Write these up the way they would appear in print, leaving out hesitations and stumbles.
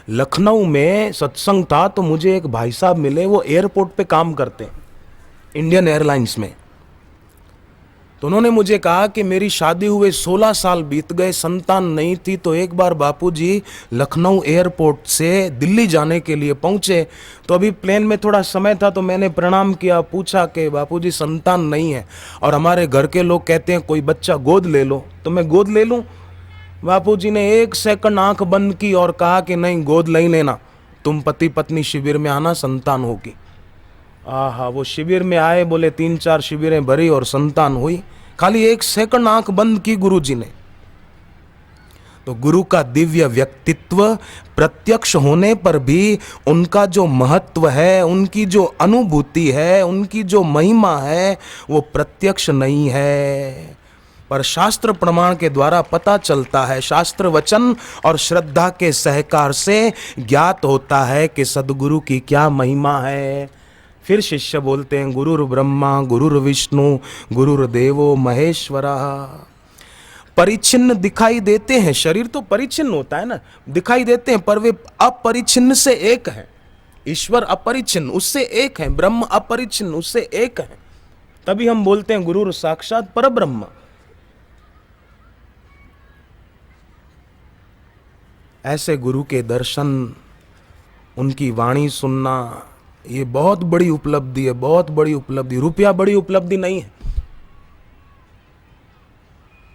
लखनऊ में सत्संग था तो मुझे एक भाई साहब मिले, वो एयरपोर्ट पे काम करते हैं इंडियन एयरलाइंस में। तो उन्होंने मुझे कहा कि मेरी शादी हुए 16 साल बीत गए, संतान नहीं थी, तो एक बार बापूजी लखनऊ एयरपोर्ट से दिल्ली जाने के लिए पहुंचे। तो अभी प्लेन में थोड़ा समय था तो मैंने प्रणाम किया, पूछा कि बापूजी संतान नहीं है और हमारे घर के लोग कहते हैं कोई बच्चा गोद ले लो, तो मैं गोद ले लूं? बापूजी ने 1 सेकंड आंख बंद की और कहा कि नहीं, गोद नहीं लेना, तुम पति पत्नी शिविर में आना, संतान होगी। आहा, वो शिविर में आए, बोले 3-4 शिविरें भरी और संतान हुई। खाली 1 सेकंड आंख बंद की गुरुजी ने। तो गुरु का दिव्य व्यक्तित्व प्रत्यक्ष होने पर भी उनका जो महत्व है, उनकी जो अनुभूति है, उनकी जो महिमा है, वो प्रत्यक्ष नहीं है, पर शास्त्र प्रमाण के द्वारा पता चलता है। शास्त्र वचन और श्रद्धा के सहकार से ज्ञात होता है कि सदगुरु की क्या महिमा है। फिर शिष्य बोलते हैं गुरुर् ब्रह्मा गुरुर् विष्णु गुरुर्देवो महेश्वरा। परिच्छिन्न दिखाई देते हैं, शरीर तो परिच्छिन्न होता है ना, दिखाई देते हैं, पर वे अपरिच्छिन्न से एक है। ईश्वर अपरिच्छिन्न, उससे एक है। ब्रह्म अपरिच्छिन्न, उससे एक है। तभी हम बोलते हैं गुरुर् साक्षात परब्रह्म। ऐसे गुरु के दर्शन, उनकी वाणी सुनना, ये बहुत बड़ी उपलब्धि है, बहुत बड़ी उपलब्धि। रुपया बड़ी उपलब्धि नहीं है।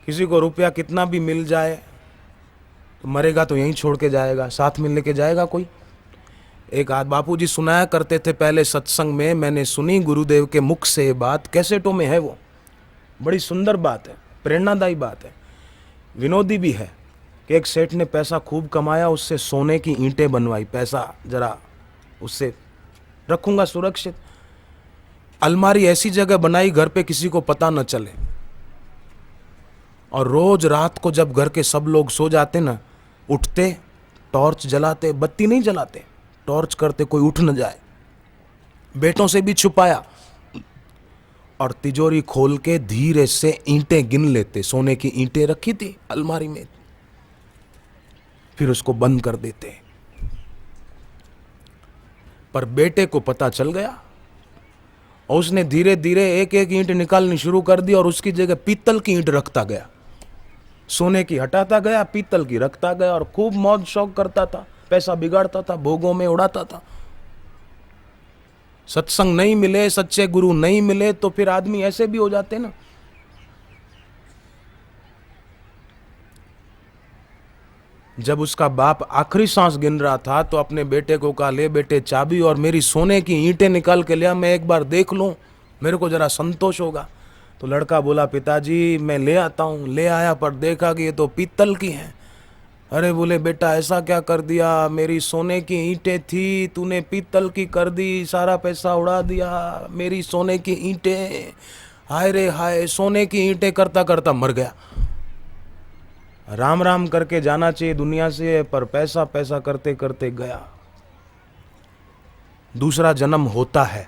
किसी को रुपया कितना भी मिल जाए तो मरेगा तो यहीं छोड़ के जाएगा, साथ में लेके जाएगा कोई? एक आध बापूजी सुनाया करते थे पहले सत्संग में, मैंने सुनी गुरुदेव के मुख से ये बात, कैसेटों में है वो, बड़ी सुंदर बात है, प्रेरणादायी बात है, विनोदी भी है कि एक सेठ ने पैसा खूब कमाया, उससे सोने की ईंटें बनवाई, पैसा जरा उससे रखूंगा सुरक्षित। अलमारी ऐसी जगह बनाई घर पे किसी को पता न चले, और रोज रात को जब घर के सब लोग सो जाते ना, उठते, टॉर्च जलाते, बत्ती नहीं जलाते, टॉर्च करते, कोई उठ न जाए। बेटों से भी छुपाया और तिजोरी खोल के धीरे से ईंटें गिन लेते। सोने की ईंटें रखी थी अलमारी में, फिर उसको बंद कर देते। पर बेटे को पता चल गया और उसने धीरे धीरे एक एक ईंट निकालनी शुरू कर दी और उसकी जगह पीतल की ईंट रखता गया। सोने की हटाता गया, पीतल की रखता गया और खूब मौज शौक करता था, पैसा बिगाड़ता था, भोगों में उड़ाता था। सत्संग नहीं मिले, सच्चे गुरु नहीं मिले तो फिर आदमी ऐसे भी हो जाते ना। जब उसका बाप आखिरी सांस गिन रहा था तो अपने बेटे को कहा, ले बेटे चाबी और मेरी सोने की ईंटें निकाल के लिया, मैं एक बार देख लूं, मेरे को जरा संतोष होगा। तो लड़का बोला, पिताजी मैं ले आता हूँ। ले आया पर देखा कि ये तो पीतल की हैं। अरे बोले, बेटा ऐसा क्या कर दिया, मेरी सोने की ईंटें थी, तूने पीतल की कर दी, सारा पैसा उड़ा दिया, मेरी सोने की ईंटें। हाय रे हाय, सोने की ईंटें करता करता मर गया। राम राम करके जाना चाहिए दुनिया से, पर पैसा पैसा करते करते गया। दूसरा जन्म होता है,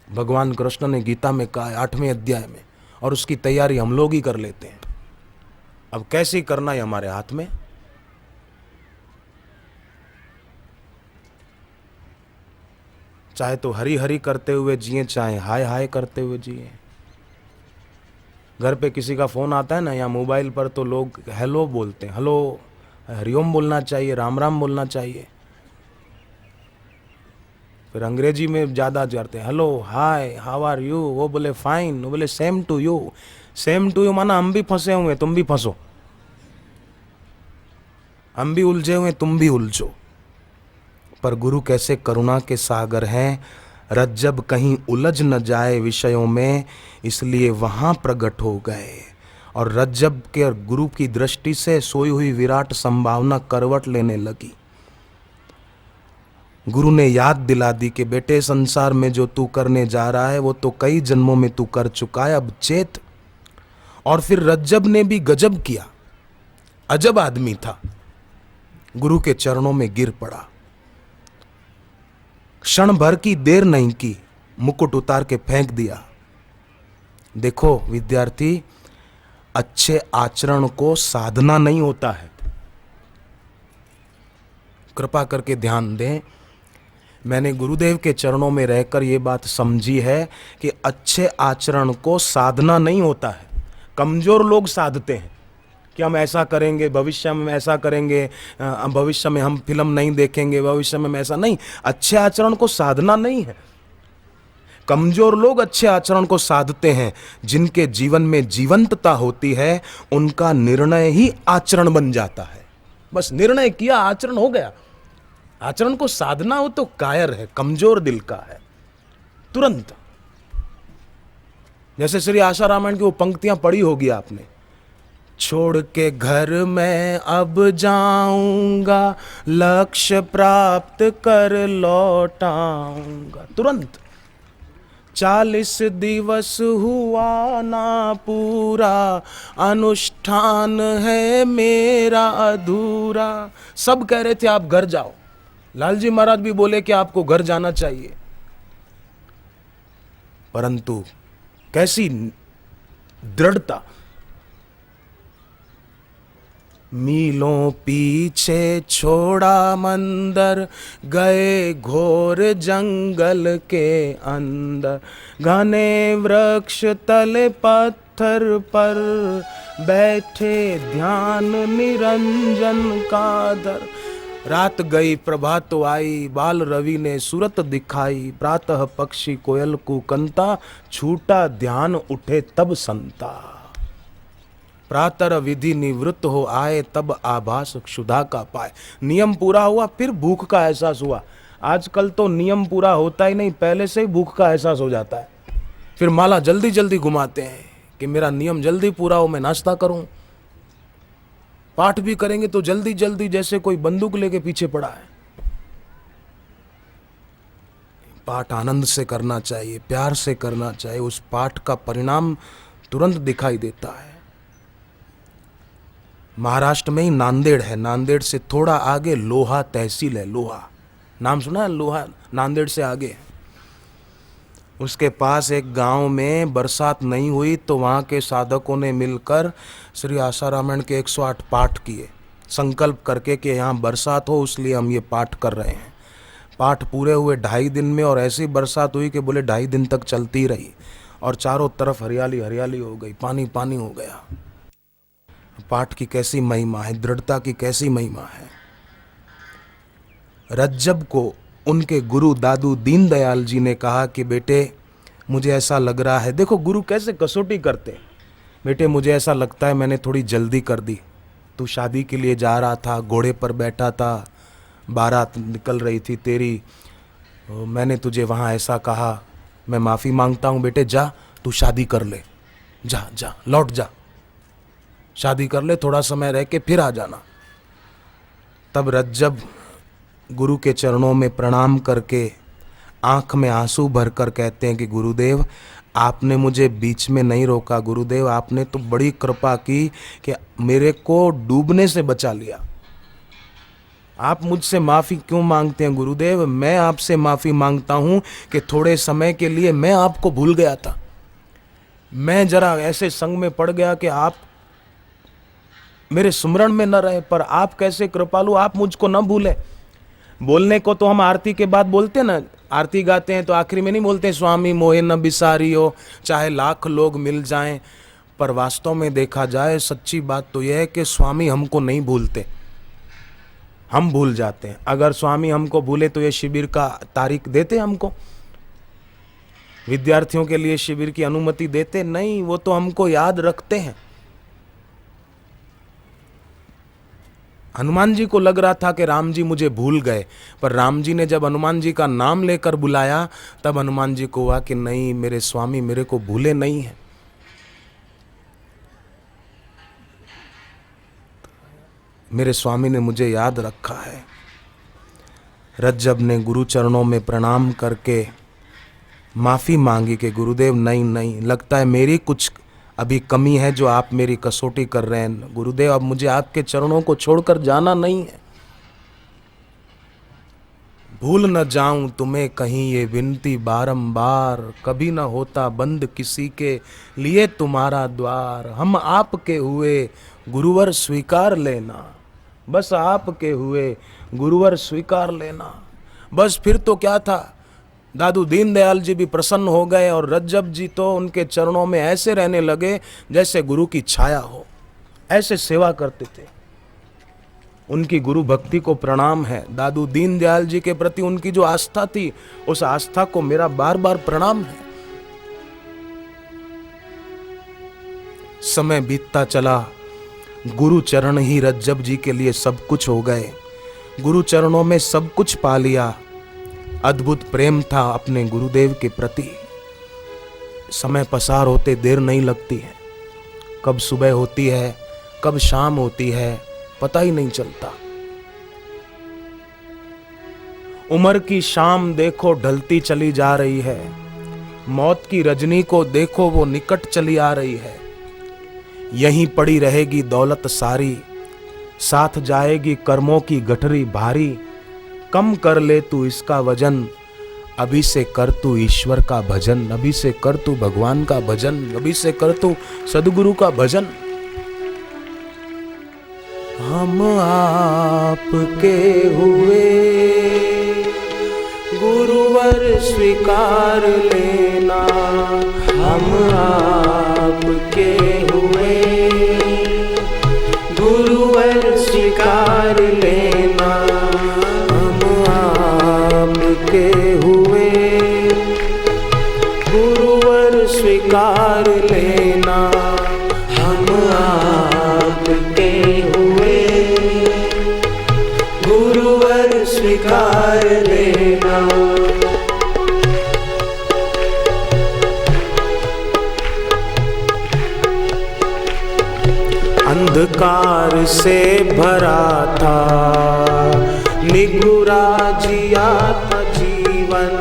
भगवान कृष्ण ने गीता में कहा है 8वें अध्याय में, और उसकी तैयारी हम लोग ही कर लेते हैं। अब कैसे करना है हमारे हाथ में। चाहे तो हरी हरी करते हुए जिए, चाहे हाय हाय करते हुए जिए। घर पे किसी का फोन आता है ना या मोबाइल पर, तो लोग हेलो बोलते हैं, हेलो, हरिओम बोलना चाहिए, राम राम बोलना चाहिए। फिर अंग्रेजी में ज़्यादा करते हैं, hello hi how are you, वो बोले फाइन, वो बोले same to you. Same to you माना हम भी फंसे हुए, तुम भी फंसो, हम भी उलझे हुए, तुम भी उलझो। पर गुरु कैसे करुणा के सागर हैं, रज्जब कहीं उलझ न जाए विषयों में, इसलिए वहां प्रकट हो गए। और रज्जब के गुरु की दृष्टि से सोई हुई विराट संभावना करवट लेने लगी। गुरु ने याद दिला दी कि बेटे संसार में जो तू करने जा रहा है वो तो कई जन्मों में तू कर चुका है, अब चेत। और फिर रज्जब ने भी गजब किया, अजब आदमी था, गुरु के चरणों में गिर पड़ा, क्षण भर की देर नहीं की, मुकुट उतार के फेंक दिया। देखो विद्यार्थी, अच्छे आचरण को साधना नहीं होता है, कृपा करके ध्यान दें, मैंने गुरुदेव के चरणों में रहकर ये बात समझी है कि अच्छे आचरण को साधना नहीं होता है। कमज़ोर लोग साधते हैं कि हम ऐसा करेंगे, भविष्य में ऐसा करेंगे, भविष्य में हम फिल्म नहीं देखेंगे, भविष्य में ऐसा नहीं। अच्छे आचरण को साधना नहीं है। कमज़ोर लोग अच्छे आचरण को साधते हैं। जिनके जीवन में जीवंतता होती है उनका निर्णय ही आचरण बन जाता है। बस निर्णय किया, आचरण हो गया। आचरण को साधना हो तो कायर है, कमजोर दिल का है, तुरंत। जैसे श्री आशा रामायण की वो पंक्तियां पढ़ी होगी आपने, छोड़ के घर मैं अब जाऊंगा, लक्ष्य प्राप्त कर लौटाऊंगा। तुरंत 40 दिवस हुआ ना पूरा, अनुष्ठान है मेरा अधूरा। सब कह रहे थे आप घर जाओ, लालजी महाराज भी बोले कि आपको घर जाना चाहिए, परंतु कैसी दृढ़ता। मीलों पीछे छोड़ा मंदिर, गए घोर जंगल के अंदर, घने वृक्ष तले पत्थर पर, बैठे ध्यान निरंजन का दर। रात गई प्रभात तो आई, बाल रवि ने सूरत दिखाई, प्रातः पक्षी कोयल कूकंता, छूटा ध्यान उठे तब संता। प्रातः विधि निवृत्त हो आए, तब आभास क्षुधा का पाए। नियम पूरा हुआ फिर भूख का एहसास हुआ। आजकल तो नियम पूरा होता ही नहीं, पहले से ही भूख का एहसास हो जाता है। फिर माला जल्दी जल्दी घुमाते हैं कि मेरा नियम जल्दी पूरा हो, मैं नाश्ता करूं। पाठ भी करेंगे तो जल्दी जल्दी, जैसे कोई बंदूक लेके पीछे पड़ा है। पाठ आनंद से करना चाहिए, प्यार से करना चाहिए, उस पाठ का परिणाम तुरंत दिखाई देता है। महाराष्ट्र में ही नांदेड़ है, नांदेड़ से थोड़ा आगे लोहा तहसील है। लोहा नाम सुना है? लोहा नांदेड़ से आगे है। उसके पास एक गांव में बरसात नहीं हुई तो वहाँ के साधकों ने मिलकर श्री आशा रामायण के 108 पाठ किए, संकल्प करके कि यहाँ बरसात हो, इसलिए हम ये पाठ कर रहे हैं। पाठ पूरे हुए 2.5 दिन में, और ऐसी बरसात हुई कि बोले 2.5 दिन तक चलती रही, और चारों तरफ हरियाली हरियाली हो गई, पानी पानी हो गया। पाठ की कैसी महिमा है, दृढ़ता की कैसी महिमा है। रज्जब को उनके गुरु दादू दीनदयाल जी ने कहा कि बेटे मुझे ऐसा लग रहा है, देखो गुरु कैसे कसौटी करते, बेटे मुझे ऐसा लगता है मैंने थोड़ी जल्दी कर दी। तू शादी के लिए जा रहा था, घोड़े पर बैठा था, बारात निकल रही थी तेरी, मैंने तुझे वहाँ ऐसा कहा, मैं माफ़ी मांगता हूँ बेटे, जा तू शादी कर ले, जा जा लौट जा, शादी कर ले, थोड़ा समय रह के फिर आ जाना। तब रज्जब गुरु के चरणों में प्रणाम करके आंख में आंसू भरकर कहते हैं कि गुरुदेव आपने मुझे बीच में नहीं रोका, गुरुदेव आपने तो बड़ी कृपा की कि मेरे को डूबने से बचा लिया। आप मुझसे माफ़ी क्यों मांगते हैं गुरुदेव? मैं आपसे माफ़ी मांगता हूँ कि थोड़े समय के लिए मैं आपको भूल गया था। मैं जरा ऐसे संग में पड़ गया कि आप मेरे सुमरण में न रहे, पर आप कैसे कृपालु, आप मुझको न भूले। बोलने को तो हम आरती के बाद बोलते हैं ना, आरती गाते हैं तो आखिरी में नहीं बोलते स्वामी मोहे न बिसारियो, चाहे लाख लोग मिल जाएं, पर वास्तव में देखा जाए सच्ची बात तो यह है कि स्वामी हमको नहीं भूलते, हम भूल जाते हैं। अगर स्वामी हमको भूले तो ये शिविर का तारीख देते हमको, विद्यार्थियों के लिए शिविर की अनुमति देते नहीं, वो तो हमको याद रखते हैं। हनुमान जी को लग रहा था कि राम जी मुझे भूल गए, पर राम जी ने जब हनुमान जी का नाम लेकर बुलाया तब हनुमान जी को हुआ कि नहीं, मेरे स्वामी मेरे को भूले नहीं हैं। मेरे स्वामी ने मुझे याद रखा है। रज्जब ने गुरु चरणों में प्रणाम करके माफ़ी मांगी कि गुरुदेव नहीं नहीं, लगता है मेरी कुछ अभी कमी है जो आप मेरी कसौटी कर रहे हैं। गुरुदेव अब मुझे आपके चरणों को छोड़कर जाना नहीं है। भूल न जाऊं तुम्हें कहीं ये विनती बारंबार, कभी न होता बंद किसी के लिए तुम्हारा द्वार। हम आपके हुए गुरुवर स्वीकार लेना, बस आपके हुए गुरुवर स्वीकार लेना। बस फिर तो क्या था, दादू दीनदयाल जी भी प्रसन्न हो गए और रज्जब जी तो उनके चरणों में ऐसे रहने लगे जैसे गुरु की छाया हो, ऐसे सेवा करते थे। उनकी गुरु भक्ति को प्रणाम है। दादू दीनदयाल जी के प्रति उनकी जो आस्था थी, उस आस्था को मेरा बार बार प्रणाम है। समय बीतता चला, गुरु चरण ही रज्जब जी के लिए सब कुछ हो गए। गुरु चरणों में सब कुछ पा लिया। अद्भुत प्रेम था अपने गुरुदेव के प्रति। समय पसार होते देर नहीं लगती है, कब सुबह होती है कब शाम होती है पता ही नहीं चलता। उम्र की शाम देखो ढलती चली जा रही है, मौत की रजनी को देखो वो निकट चली आ रही है। यहीं पड़ी रहेगी दौलत सारी, साथ जाएगी कर्मों की गठरी भारी। कम कर ले तू इसका वजन, अभी से कर तू ईश्वर का भजन। अभी से कर तू भगवान का भजन, अभी से कर तू सदगुरु का भजन। हम आपके हुए गुरुवर स्वीकार लेना। हम आपके हुए गुरुवर स्वीकार लेना। हम आपके हुए गुरुवर स्वीकार लेना। हम आपके हुए गुरुवर स्वीकार लेना। अंधकार से भरा था, निगुरा जिया था जीवन।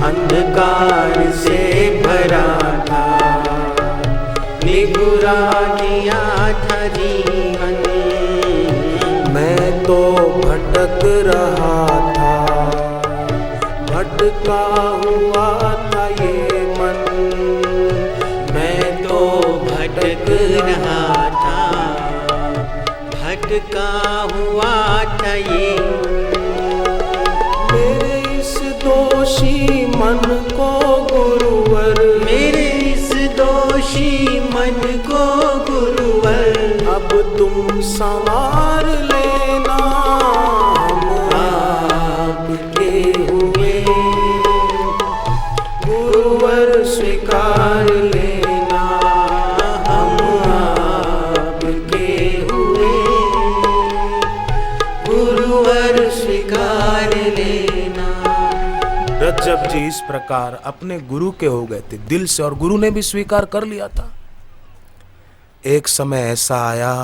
अंधकार से भरा था, निगुरा जिया था जीवन। मैं तो भटक रहा था, भटका हुआ था ये मन। मैं तो भटक रहा था, भटका हुआ था ये। मेरे इस दोषी मन को गुरुवर, मेरे इस दोषी मन को गुरुवर, अब तुम संवार लेना। हम आपके हुए गुरुवर स्वीकार लेना। हम आपके हुए गुरुवर स्वीकार लेना। रज्जब जी इस प्रकार अपने गुरु के हो गए थे दिल से, और गुरु ने भी स्वीकार कर लिया था। एक समय ऐसा आया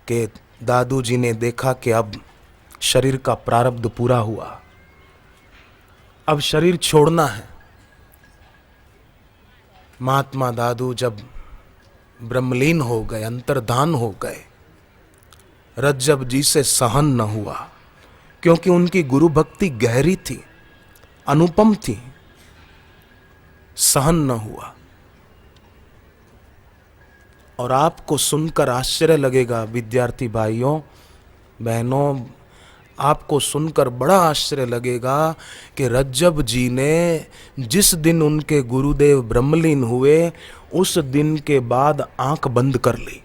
कि दादू जी ने देखा कि अब शरीर का प्रारब्ध पूरा हुआ, अब शरीर छोड़ना है। महात्मा दादू जब ब्रह्मलीन हो गए, अंतर्धान हो गए, रज्जब जी से सहन न हुआ, क्योंकि उनकी गुरु भक्ति गहरी थी, अनुपम थी। सहन न हुआ। और आपको सुनकर आश्चर्य लगेगा विद्यार्थी भाइयों बहनों, आपको सुनकर बड़ा आश्चर्य लगेगा कि रज्जब जी ने जिस दिन उनके गुरुदेव ब्रह्मलीन हुए, उस दिन के बाद आंख बंद कर ली।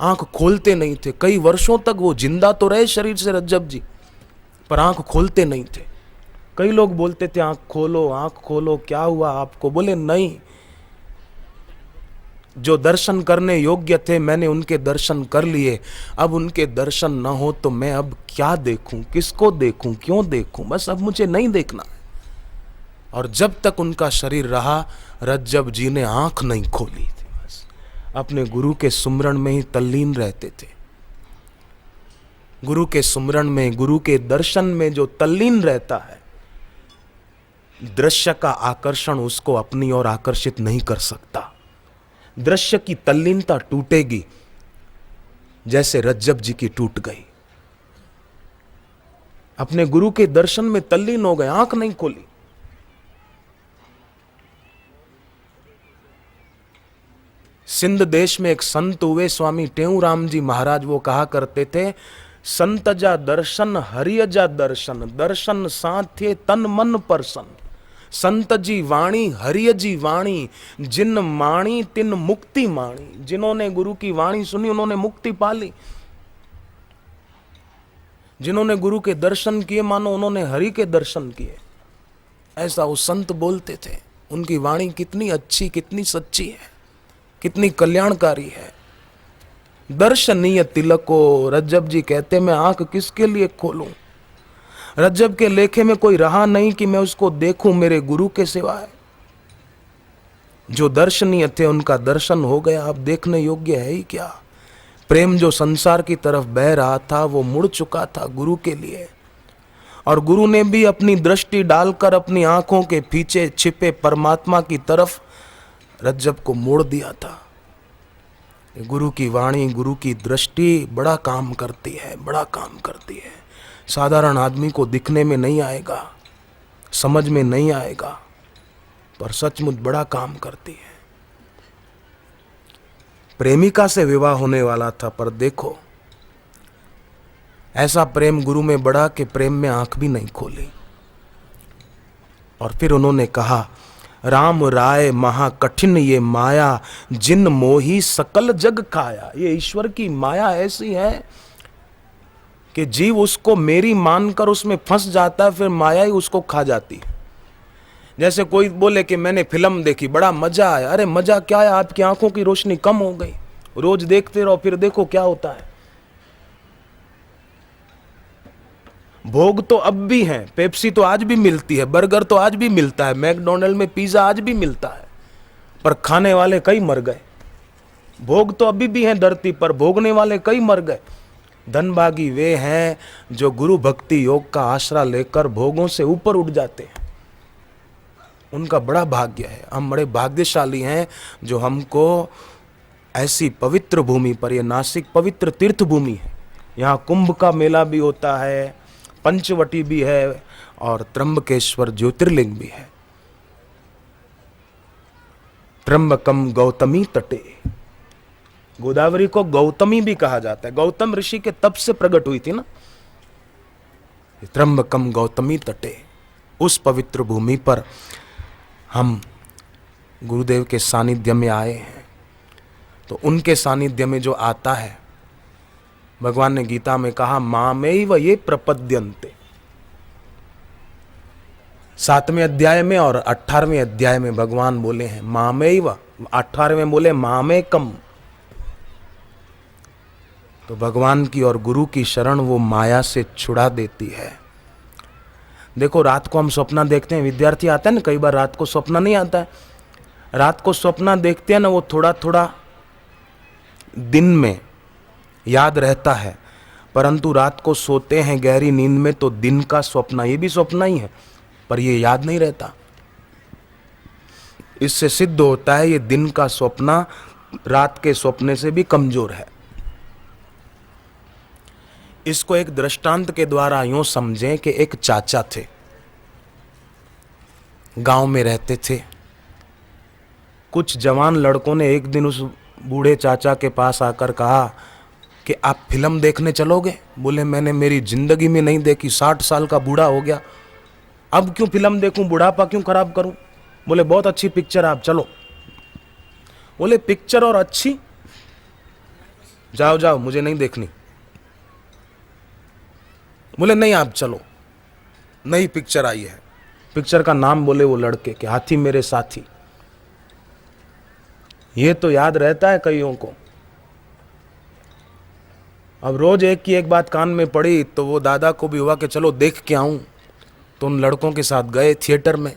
आंख खोलते नहीं थे। कई वर्षों तक वो जिंदा तो रहे शरीर से रज्जब जी, पर आंख खोलते नहीं थे। कई लोग बोलते थे आंख खोलो, क्या हुआ आपको? बोले नहीं, जो दर्शन करने योग्य थे मैंने उनके दर्शन कर लिए। अब उनके दर्शन न हो तो मैं अब क्या देखूं, किसको देखूं, क्यों देखूं? बस अब मुझे नहीं देखना है। और जब तक उनका शरीर रहा, रज्जब जी ने आंख नहीं खोली थी। बस अपने गुरु के सुमरण में ही तल्लीन रहते थे। गुरु के सुमरण में, गुरु के दर्शन में जो तल्लीन रहता है, दृश्य का आकर्षण उसको अपनी ओर आकर्षित नहीं कर सकता। दृश्य की तल्लीनता टूटेगी जैसे रज्जब जी की टूट गई। अपने गुरु के दर्शन में तल्लीन हो गए, आंख नहीं खोली। सिंध देश में एक संत हुए, स्वामी टेऊराम जी महाराज, वो कहा करते थे, संत जा दर्शन हरिय जा दर्शन, दर्शन साथे तन मन परसन। संत जी वाणी हरिय जी वाणी, जिन माणी तिन मुक्ति माणी। जिन्होंने गुरु की वाणी सुनी उन्होंने मुक्ति पाली। जिन्होंने गुरु के दर्शन किए मानो उन्होंने हरि के दर्शन किए। ऐसा वो संत बोलते थे। उनकी वाणी कितनी अच्छी, कितनी सच्ची है, कितनी कल्याणकारी है। दर्शनीय तिलको, रज्जब जी कहते मैं आंख किसके लिए खोलूं। रज्जब के लेखे में कोई रहा नहीं कि मैं उसको देखूं मेरे गुरु के सिवाय। जो दर्शनीय थे उनका दर्शन हो गया, अब देखने योग्य है ही क्या। प्रेम जो संसार की तरफ बह रहा था वो मुड़ चुका था गुरु के लिए, और गुरु ने भी अपनी दृष्टि डालकर अपनी आंखों के पीछे छिपे परमात्मा की तरफ रज्जब को मोड़ दिया था। गुरु की वाणी, गुरु की दृष्टि बड़ा काम करती है, बड़ा काम करती है। साधारण आदमी को दिखने में नहीं आएगा, समझ में नहीं आएगा, पर सचमुच बड़ा काम करती है। प्रेमिका से विवाह होने वाला था, पर देखो ऐसा प्रेम गुरु में बढ़ा कि प्रेम में आंख भी नहीं खोली। और फिर उन्होंने कहा, राम राय महा कठिन ये माया, जिन मोही सकल जग खाया। ये ईश्वर की माया ऐसी है कि जीव उसको मेरी मानकर उसमें फंस जाता है, फिर माया ही उसको खा जाती है। जैसे कोई बोले कि मैंने फिल्म देखी, बड़ा मजा आया। अरे मजा क्या है, आपकी आंखों की रोशनी कम हो गई। रोज देखते रहो, फिर देखो क्या होता है। भोग तो अब भी है, पेप्सी तो आज भी मिलती है, बर्गर तो आज भी मिलता है, मैकडोनल्ड में पिज्जा आज भी मिलता है, पर खाने वाले कई मर गए। भोग तो अभी भी हैं धरती पर, भोगने वाले कई मर गए। धनभागी वे हैं जो गुरु भक्ति योग का आश्रय लेकर भोगों से ऊपर उठ जाते हैं। उनका बड़ा भाग्य है। हम बड़े भाग्यशाली हैं जो हमको ऐसी पवित्र भूमि पर, यह नासिक पवित्र तीर्थ भूमि है, यहाँ कुंभ का मेला भी होता है, पंचवटी भी है और त्र्यंबकेश्वर ज्योतिर्लिंग भी है। त्र्यंबकम गौतमी तटे, गोदावरी को गौतमी भी कहा जाता है। गौतम ऋषि के तप से प्रकट हुई थी ना। त्र्यंबकम गौतमी तटे, उस पवित्र भूमि पर हम गुरुदेव के सानिध्य में आए हैं। तो उनके सानिध्य में जो आता है, भगवान ने गीता में कहा, मामेव ये प्रपद्यन्ते। 7वें अध्याय में और 18वें अध्याय में भगवान बोले हैं मामेव, 18वें बोले मामेकम। तो भगवान की और गुरु की शरण वो माया से छुड़ा देती है। देखो रात को हम सपना देखते हैं, विद्यार्थी आते हैं ना, कई बार रात को सपना नहीं आता है। रात को सपना देखते हैं ना, वो थोड़ा थोड़ा दिन में याद रहता है, परंतु रात को सोते हैं गहरी नींद में तो दिन का स्वप्न, ये भी स्वप्न ही है, पर ये याद नहीं रहता। इससे सिद्ध होता है ये दिन का स्वप्न रात के स्वप्ने से भी कमजोर है। इसको एक दृष्टांत के द्वारा यूं समझें कि एक चाचा थे, गांव में रहते थे। कुछ जवान लड़कों ने एक दिन उस बूढ़े चाचा के पास आकर कहा कि आप फिल्म देखने चलोगे? बोले मैंने मेरी जिंदगी में नहीं देखी, 60 साल का बूढ़ा हो गया, अब क्यों फिल्म देखूं, बुढ़ापा क्यों खराब करूं? बोले बहुत अच्छी पिक्चर, आप चलो। बोले पिक्चर और अच्छी? जाओ जाओ, मुझे नहीं देखनी। बोले नहीं आप चलो, नई पिक्चर आई है। पिक्चर का नाम बोले वो लड़के के, हाथी मेरे साथी। ये तो याद रहता है कईयों को। अब रोज एक की एक बात कान में पड़ी तो वो दादा को भी हुआ कि चलो देख के आऊं। तो उन लड़कों के साथ गए थिएटर में।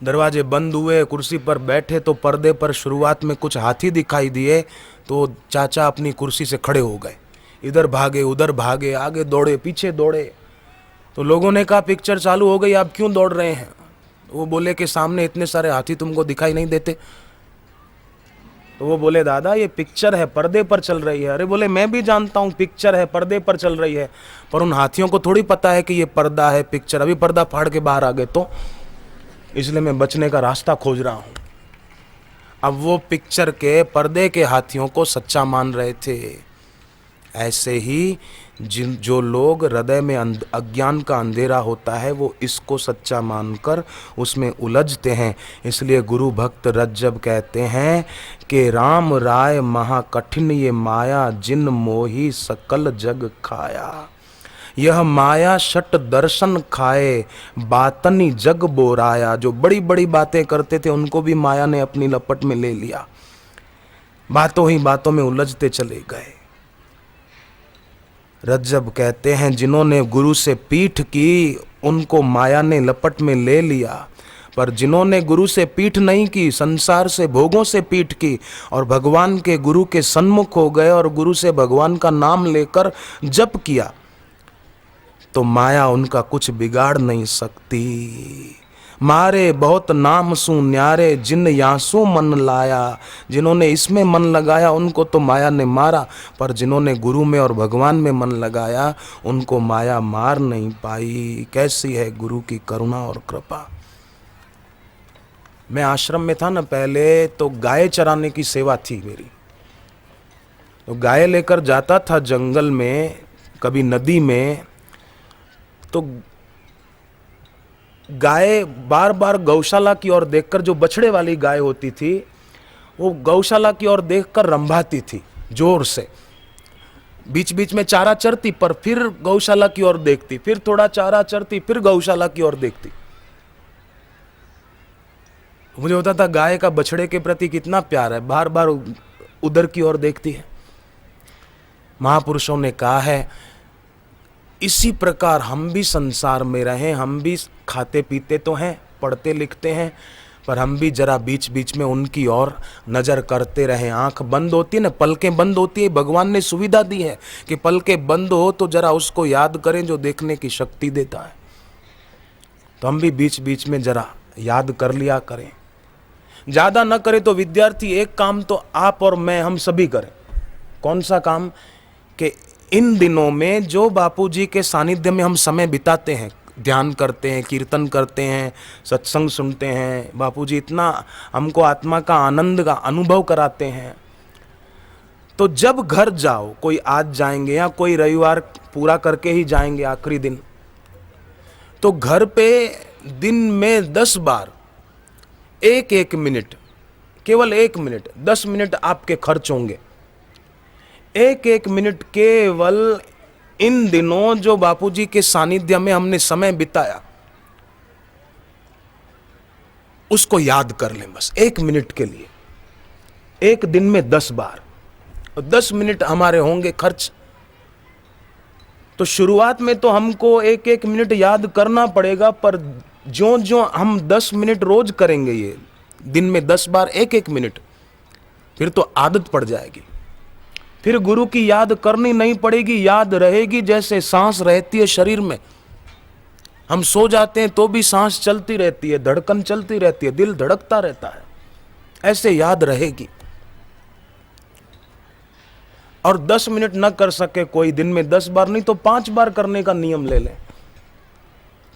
दरवाजे बंद हुए, कुर्सी पर बैठे तो पर्दे पर शुरुआत में कुछ हाथी दिखाई दिए। तो चाचा अपनी कुर्सी से खड़े हो गए, इधर भागे उधर भागे, आगे दौड़े पीछे दौड़े। तो लोगों ने कहा पिक्चर चालू हो गई, आप क्यों दौड़ रहे हैं? वो बोले कि सामने इतने सारे हाथी तुमको दिखाई नहीं देते? तो वो बोले दादा ये पिक्चर है, पर्दे पर चल रही है। अरे बोले मैं भी जानता हूँ पिक्चर है, पर्दे पर चल रही है, पर उन हाथियों को थोड़ी पता है कि ये पर्दा है पिक्चर। अभी पर्दा फाड़ के बाहर आ गए तो, इसलिए मैं बचने का रास्ता खोज रहा हूँ। अब वो पिक्चर के पर्दे के हाथियों को सच्चा मान रहे थे। ऐसे ही जो लोग हृदय में अज्ञान का अंधेरा होता है वो इसको सच्चा मानकर उसमें उलझते हैं। इसलिए गुरु भक्त रज्जब कहते हैं कि राम राय महाकठिन ये माया जिन मोही सकल जग खाया। यह माया शट दर्शन खाए बातनी जग बोराया। जो बड़ी बड़ी बातें करते थे उनको भी माया ने अपनी लपट में ले लिया, बातों ही बातों में उलझते चले गए। रज्जब कहते हैं जिन्होंने गुरु से पीठ की उनको माया ने लपट में ले लिया, पर जिन्होंने गुरु से पीठ नहीं की, संसार से भोगों से पीठ की और भगवान के गुरु के सन्मुख हो गए और गुरु से भगवान का नाम लेकर जप किया, तो माया उनका कुछ बिगाड़ नहीं सकती। मारे बहुत नाम सु न्यारे जिन यासु मन लाया। जिन्होंने इसमें मन लगाया उनको तो माया ने मारा, पर जिन्होंने गुरु में और भगवान में मन लगाया उनको माया मार नहीं पाई। कैसी है गुरु की करुणा और कृपा। मैं आश्रम में था ना पहले, तो गाय चराने की सेवा थी मेरी। तो गाय लेकर जाता था जंगल में, कभी नदी में, तो गाय बार बार गौशाला की ओर देखकर, जो बछड़े वाली गाय होती थी वो गौशाला की ओर देखकर रंभाती थी जोर से। बीच बीच में चारा चरती पर फिर गौशाला की ओर देखती, फिर थोड़ा चारा चरती, फिर गौशाला की ओर देखती। मुझे होता था गाय का बछड़े के प्रति कितना प्यार है, बार बार उधर की ओर देखती है। महापुरुषों ने कहा है इसी प्रकार हम भी संसार में रहें। हम भी खाते पीते तो हैं, पढ़ते लिखते हैं, पर हम भी जरा बीच बीच में उनकी ओर नज़र करते रहें। आंख बंद होती है ना, पलकें बंद होती है, भगवान ने सुविधा दी है कि पलकें बंद हो तो जरा उसको याद करें जो देखने की शक्ति देता है। तो हम भी बीच बीच में जरा याद कर लिया करें। ज़्यादा न करें तो विद्यार्थी एक काम तो आप और मैं हम सभी करें। कौन सा काम? कि इन दिनों में जो बापूजी के सानिध्य में हम समय बिताते हैं, ध्यान करते हैं, कीर्तन करते हैं, सत्संग सुनते हैं, बापूजी इतना हमको आत्मा का आनंद का अनुभव कराते हैं, तो जब घर जाओ, कोई आज जाएंगे या कोई रविवार पूरा करके ही जाएंगे आखिरी दिन, तो घर पे दिन में 10 बार एक मिनट, केवल 1 मिनट, 10 मिनट आपके खर्च होंगे। एक मिनट केवल इन दिनों जो बापूजी के सानिध्य में हमने समय बिताया उसको याद कर लें, बस 1 मिनट के लिए। एक दिन में 10 बार, 10 मिनट हमारे होंगे खर्च। तो शुरुआत में तो हमको एक मिनट याद करना पड़ेगा, पर जो जो हम 10 मिनट रोज करेंगे, ये दिन में 10 बार एक मिनट, फिर तो आदत पड़ जाएगी। फिर गुरु की याद करनी नहीं पड़ेगी, याद रहेगी जैसे सांस रहती है शरीर में। हम सो जाते हैं तो भी सांस चलती रहती है, धड़कन चलती रहती है, दिल धड़कता रहता है, ऐसे याद रहेगी। और 10 मिनट न कर सके कोई, दिन में 10 बार नहीं तो 5 बार करने का नियम ले लें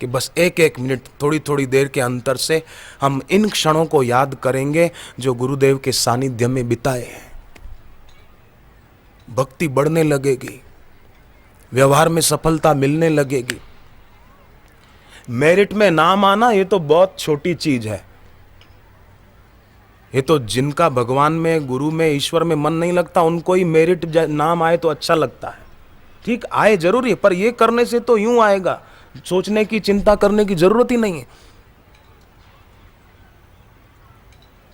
कि बस एक मिनट, थोड़ी थोड़ी देर के अंतर से हम इन क्षणों को याद करेंगे जो गुरुदेव के सानिध्य में बिताए हैं। भक्ति बढ़ने लगेगी, व्यवहार में सफलता मिलने लगेगी। मेरिट में नाम आना ये तो बहुत छोटी चीज है। ये तो जिनका भगवान में, गुरु में, ईश्वर में मन नहीं लगता उनको ही मेरिट नाम आए तो अच्छा लगता है। ठीक, आए जरूरी है, पर ये करने से तो यूं आएगा, सोचने की, चिंता करने की जरूरत ही नहीं है।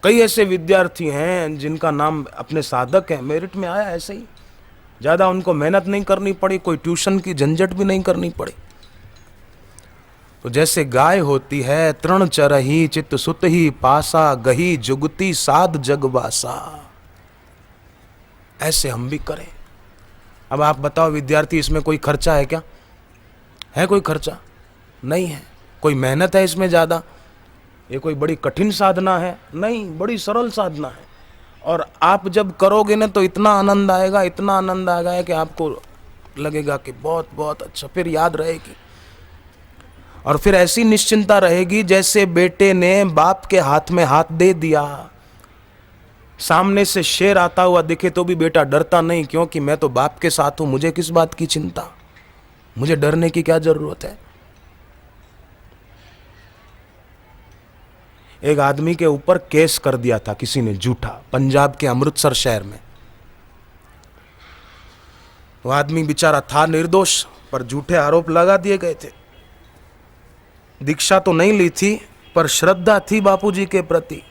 कई ऐसे विद्यार्थी हैं जिनका नाम अपने साधक है, मेरिट में आया ऐसे ही, ज्यादा उनको मेहनत नहीं करनी पड़ी, कोई ट्यूशन की झंझट भी नहीं करनी पड़ी। तो जैसे गाय होती है, तृण चरही चित सुत ही पासा, गही जुगती साध जगवासा, ऐसे हम भी करें। अब आप बताओ विद्यार्थी, इसमें कोई खर्चा है क्या? है कोई खर्चा? नहीं है। कोई मेहनत है इसमें ज्यादा? ये कोई बड़ी कठिन साधना है? नहीं, बड़ी सरल साधना है। और आप जब करोगे ना तो इतना आनंद आएगा, इतना आनंद आएगा कि आपको लगेगा कि बहुत बहुत अच्छा, फिर याद रहेगी। और फिर ऐसी निश्चिंता रहेगी जैसे बेटे ने बाप के हाथ में हाथ दे दिया। सामने से शेर आता हुआ दिखे तो भी बेटा डरता नहीं, क्योंकि मैं तो बाप के साथ हूं, मुझे किस बात की चिंता, मुझे डरने की क्या जरूरत है। एक आदमी के ऊपर केस कर दिया था किसी ने झूठा, पंजाब के अमृतसर शहर में। वो आदमी बेचारा था निर्दोष, पर झूठे आरोप लगा दिए गए थे। दीक्षा तो नहीं ली थी, पर श्रद्धा थी बापूजी के प्रति।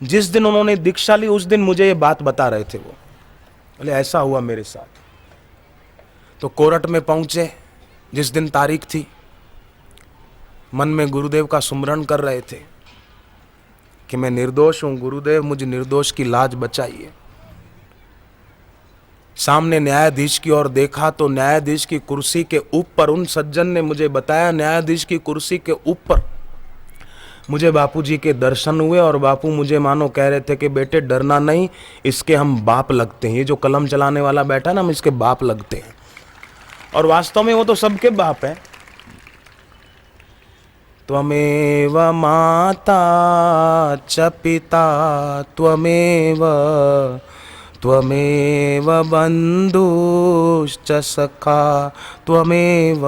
जिस दिन उन्होंने दीक्षा ली उस दिन मुझे ये बात बता रहे थे वो, बोले ऐसा हुआ मेरे साथ। तो कोर्ट में पहुंचे, जिस दिन तारीख थी, मन में गुरुदेव का सुमरण कर रहे थे कि मैं निर्दोष हूं, गुरुदेव मुझे निर्दोष की लाज बचाइए। सामने न्यायाधीश की ओर देखा तो न्यायाधीश की कुर्सी के ऊपर उन सज्जन ने मुझे बताया, न्यायाधीश की कुर्सी के ऊपर मुझे बापूजी के दर्शन हुए, और बापू मुझे मानो कह रहे थे कि बेटे डरना नहीं, इसके हम बाप लगते हैं। ये जो कलम चलाने वाला बैठा ना, हम इसके बाप लगते हैं। और वास्तव में वो तो सबके बाप है। त्वमेव माता च पिता त्वमेव, त्वमेव बन्धुश्च सखा त्वमेव,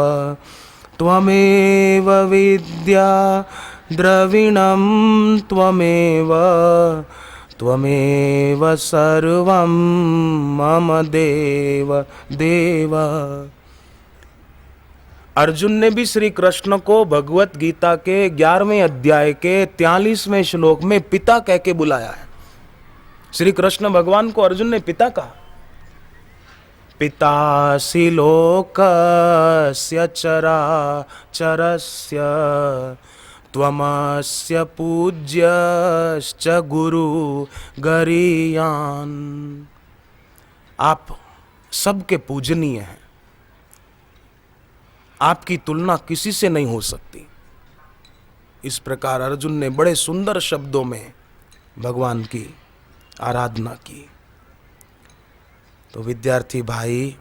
त्वमेव विद्या द्रविणं त्वमेव, त्वमेव सर्वं मम देव देव। अर्जुन ने भी श्री कृष्ण को भगवत गीता के 11वें अध्याय के 43वें श्लोक में पिता कह के बुलाया है। श्री कृष्ण भगवान को अर्जुन ने पिता कहा। पितासि लोकस्य चराचरस्य, त्वमस्य पूज्यश्च गुरु गरीयान। आप सबके पूजनीय हैं, आपकी तुलना किसी से नहीं हो सकती। इस प्रकार अर्जुन ने बड़े सुंदर शब्दों में भगवान की आराधना की। तो विद्यार्थी भाई,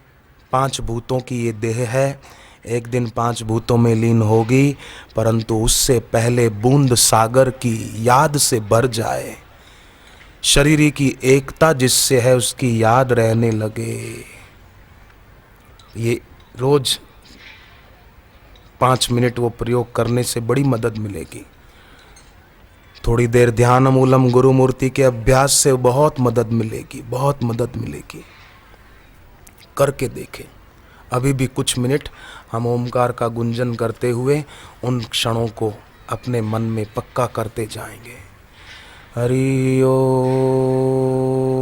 5 भूतों की ये देह है, एक दिन 5 भूतों में लीन होगी, परंतु उससे पहले बूंद सागर की याद से भर जाए। शरीर की एकता जिससे है उसकी याद रहने लगे। ये रोज 5 मिनट वो प्रयोग करने से बड़ी मदद मिलेगी। थोड़ी देर ध्यान मूलम गुरु मूर्ति के अभ्यास से बहुत मदद मिलेगी, बहुत मदद मिलेगी। करके देखें। अभी भी कुछ मिनट हम ओमकार का गुंजन करते हुए उन क्षणों को अपने मन में पक्का करते जाएंगे। हरि ओम।